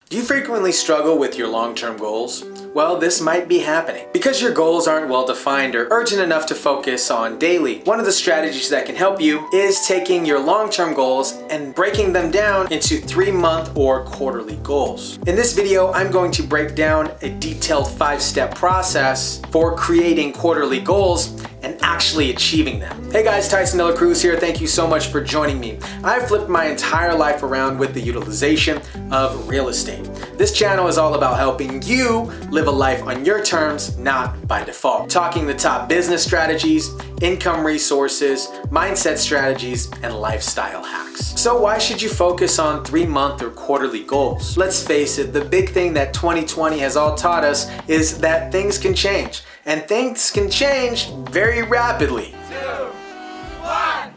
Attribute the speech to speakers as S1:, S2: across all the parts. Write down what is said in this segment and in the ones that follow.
S1: Do you frequently struggle with your long-term goals? Well, this might be happening because your goals aren't well defined or urgent enough to focus on daily. One of the strategies that can help you is taking your long-term goals and breaking them down into 3-month or quarterly goals. In this video, I'm going to break down a detailed 5-step process for creating quarterly goals and actually achieving them. Hey guys, Tyson De La Cruz here. Thank you so much for joining me. I've flipped my entire life around with the utilization of real estate. This channel is all about helping you live a life on your terms, not by default. Talking the top business strategies, income resources, mindset strategies, and lifestyle hacks. So why should you focus on 3-month or quarterly goals? Let's face it, the big thing that 2020 has all taught us is that things can change. And things can change very rapidly.
S2: 2, 1.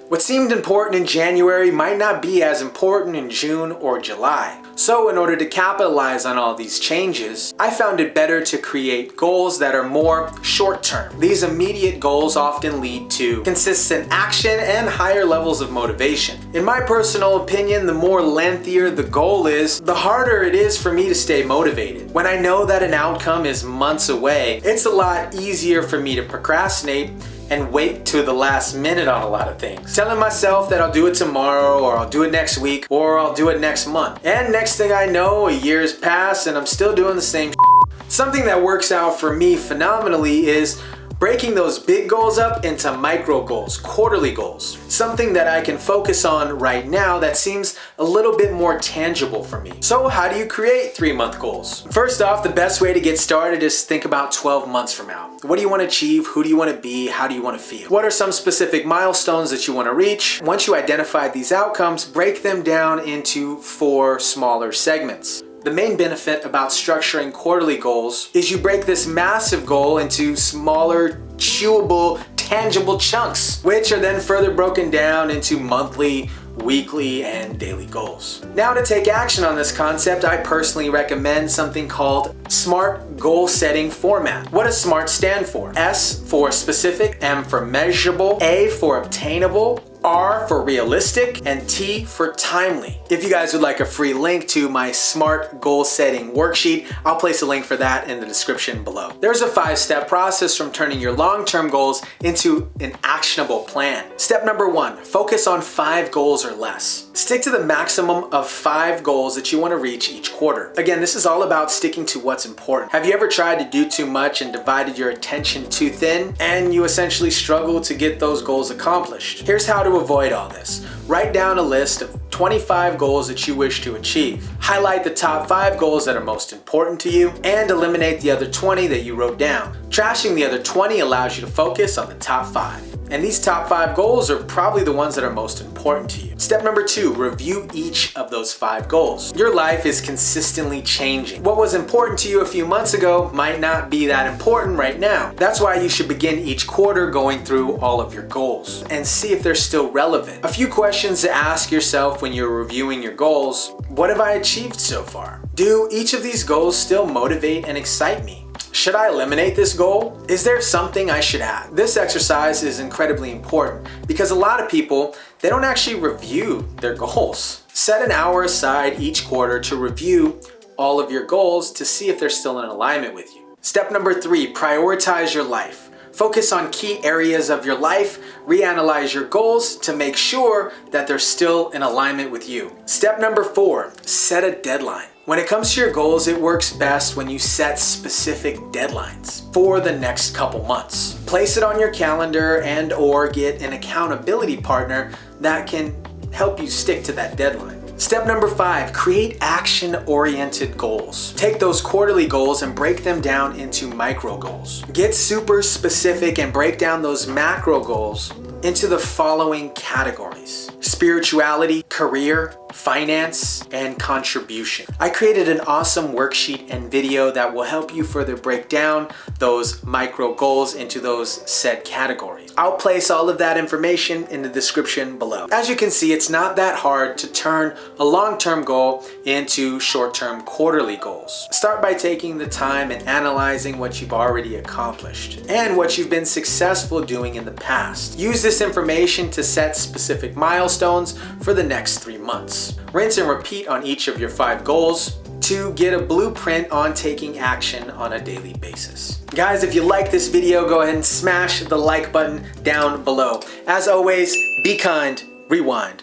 S1: What seemed important in January might not be as important in June or July. So in order to capitalize on all these changes, I found it better to create goals that are more short-term. These immediate goals often lead to consistent action and higher levels of motivation. In my personal opinion, the more lengthier the goal is, the harder it is for me to stay motivated. When I know that an outcome is months away, it's a lot easier for me to procrastinate and wait to the last minute on a lot of things. Telling myself that I'll do it tomorrow, or I'll do it next week, or I'll do it next month. And next thing I know, a year's passed and I'm still doing the same shit. Something that works out for me phenomenally is breaking those big goals up into micro goals, quarterly goals. Something that I can focus on right now that seems a little bit more tangible for me. So how do you create 3-month goals? First off, the best way to get started is think about 12 months from now. What do you want to achieve? Who do you want to be? How do you want to feel? What are some specific milestones that you want to reach? Once you identify these outcomes, break them down into 4 smaller segments. The main benefit about structuring quarterly goals is you break this massive goal into smaller, chewable, tangible chunks, which are then further broken down into monthly, weekly, and daily goals. Now, to take action on this concept, I personally recommend something called SMART goal setting format. What does SMART stand for? S for specific, M for measurable, A for obtainable, R for realistic, and T for timely. If you guys would like a free link to my SMART goal setting worksheet, I'll place a link for that in the description below. There's a 5-step process from turning your long-term goals into an actionable plan. Step number 1, focus on 5 goals or less. Stick to the maximum of 5 goals that you want to reach each quarter. Again, this is all about sticking to what's important. Have you ever tried to do too much and divided your attention too thin, and you essentially struggle to get those goals accomplished? Here's how to avoid all this. Write down a list of 25 goals that you wish to achieve. Highlight the top 5 goals that are most important to you and eliminate the other 20 that you wrote down. Trashing the other 20 allows you to focus on the top 5. And these top 5 goals are probably the ones that are most important to you. Step number 2, review each of those 5 goals. Your life is consistently changing. What was important to you a few months ago might not be that important right now. That's why you should begin each quarter going through all of your goals and see if they're still relevant. A few questions to ask yourself when you're reviewing your goals. What have I achieved so far? Do each of these goals still motivate and excite me? Should I eliminate this goal? Is there something I should add? This exercise is incredibly important because a lot of people, they don't actually review their goals. Set an hour aside each quarter to review all of your goals to see if they're still in alignment with you. Step number 3, prioritize your life. Focus on key areas of your life, reanalyze your goals to make sure that they're still in alignment with you. Step number 4, set a deadline. When it comes to your goals, it works best when you set specific deadlines for the next couple months. Place it on your calendar and/or get an accountability partner that can help you stick to that deadline. Step number 5, create action-oriented goals. Take those quarterly goals and break them down into micro goals. Get super specific and break down those macro goals into the following categories. categories: spirituality, career, finance, and contribution. I created an awesome worksheet and video that will help you further break down those micro goals into those set categories. I'll place all of that information in the description below. As you can see, it's not that hard to turn a long-term goal into short-term quarterly goals. Start by taking the time and analyzing what you've already accomplished and what you've been successful doing in the past. Use this information to set specific milestones for the next 3 months. Rinse and repeat on each of your 5 goals to get a blueprint on taking action on a daily basis. Guys, if you like this video, go ahead and smash the like button down below. As always, be kind, rewind.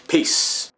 S1: Peace.